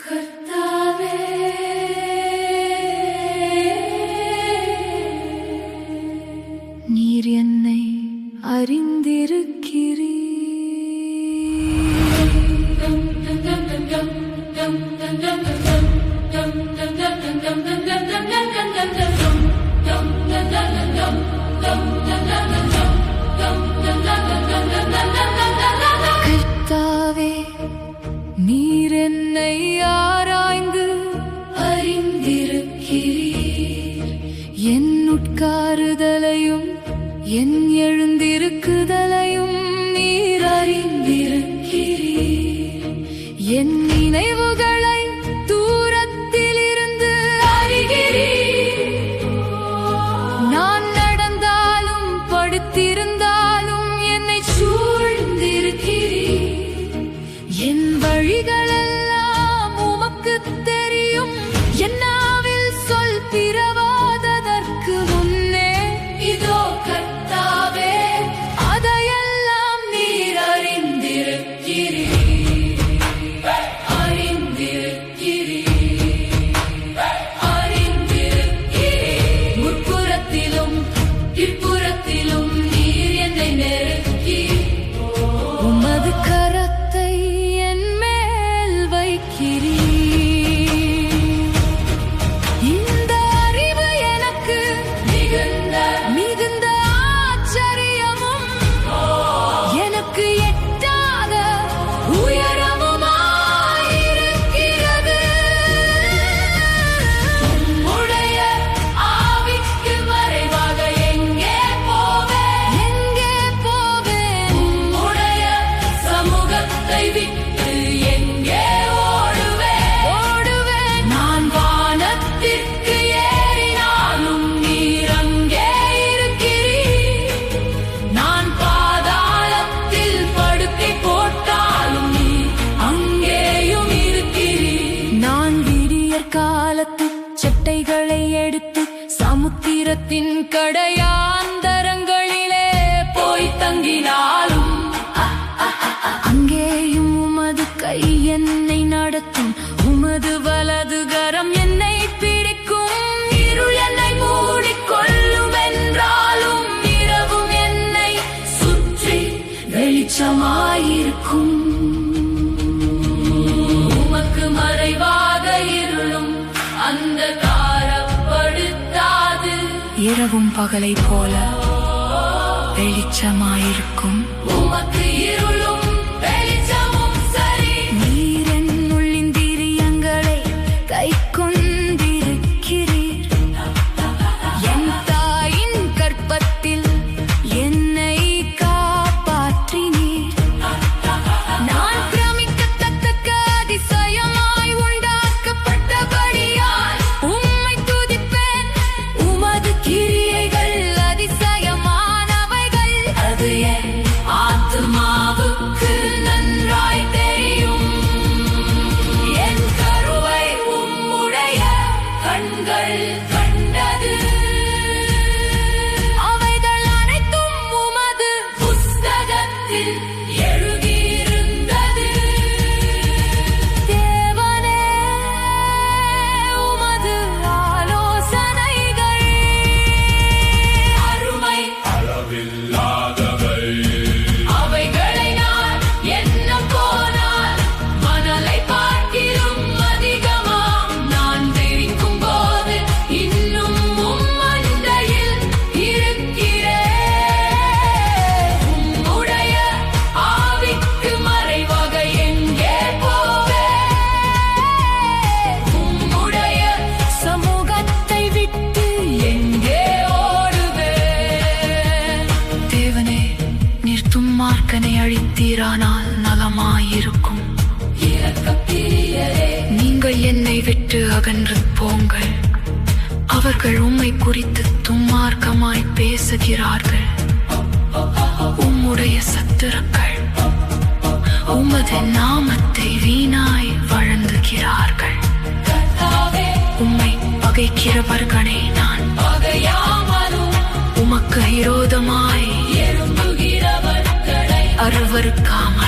கர்த்தாவே, நீர் என்னை அறிந்திருக்கிறீர். கர்த்தாவே, நீர் என்னை ஆராய்ந்து அறிந்திருக்கிறீர். என் உட்காருதலையும் என் எழுந்திருக்குதலையும் நீர் அறிந்திருக்கிறீர். என் நினைவுகளை தூரத்தில் இருந்து அறிகிறீர். நான் நடந்தாலும் படுத்திருந்தாலும் என்னை சூழ்ந்திருக்கிறீர். என் வழிகளெல்லாம் உமக்கு தெரியும். என் நாவில் சொல் பிறவாததற்கு முன்னே இதோ கர்த்தாவே, அதையெல்லாம் நீர் அறிந்திருக்கிறீர். முற்புறத்திலும் பிற்புறத்திலும் நீர் என்னை நெருக்கி உமது கரத்தை என் மேல் வைக்கிறீர். இந்த அறிவு எனக்கு மிகுந்த ஆச்சரியமும் எனக்கு எட்டாத உயரமுமாயிருக்கிறது. உம்முடைய ஆவிக்கு மறைவாக எங்கே போவேன்? உம்முடைய சமூகத்தை விட்டு எங்கே ஓடுவேன்? நான் வானத்திற்கு ஏறினாலும் நீர் அங்கே இருக்கிறீர். நான் பாதாளத்தில் படுக்கை போட்டாலும் நீர் அங்கேயும் இருக்கிறீர். நான் விடியற் காலத்து சட்டைகளை எடுத்து சமுத்திரத்தின் கடையாந்தரங்களிலே போய் தங்கினாலும் அங்கேயும் உமது கை என்னை நடத்தும். உமது வலது கரம் என்னை பிடிக்கும். இருள் என்னை மூடிக்கொள்ளும் என்றாலும் இரவும் என்னை சுற்றி வெளிச்சமாயிருக்கும். உமக்கு மறைவாக இருளும் அந்த காரப்படுத்தாது. இரவும் பகலை போல வெளிச்சமாயிருக்கும். உமக்கு இருளும் வெளிச்சமும் சரி. நீர் என்னுள் இந்திரியங்களை கை கொண்டிருக்கிறீர். என் தாயின் கர்ப்பத்தில் என்னை காப்பாற்றினீர். நான் பிரமிக்கத்தக்க அதிசயமாய் உண்டாக்கப்பட்டபடியால் உம்மை துதிப்பேன். உமது கிரியைகள் அதிசயமானவைகள். அது என் ஆத்துமாவுக்கு நன்றாய் தெரியும். என் கருவை உம்முடைய கண்கள் கண்டது. அவைகள் அனைத்தும் உமது புஸ்தகத்தில் எழுதியிருந்தது. தேவனே, உமது ஆலோசனைகள் அருமை, அவைகளை நான் எண்ண போனால் மணலை பார்க்கிலும் அதிகமாம். நான் தெரிக்கும் போது இன்னும் உம் அண்டையில் இருக்கிறேன். உம்முடைய ஆவிக்கு மறைவாக எங்கே போவேன்? உம்முடைய சமூகத்தை விட்டு எங்கே ஓடுவேன்? தேவனே, நீர் துன்மார்க்கனை அழித்தீரானால் நலமாயிருக்கும். நீங்கள் என்னை விட்டு அகன்று போங்கள். அவர்கள் உம்மை குறித்து துன்மார்க்கமாய் பேசுகிறார்கள். உம்முடைய சத்துருக்கள் உமது நாமத்தை வீணாய் வழங்குகிறார்கள். உம்மை பகைக்கிறவர்களை நான் உமக்கு விரோதமாய் எழும்புகிறவர்களை அருவருக்காமல்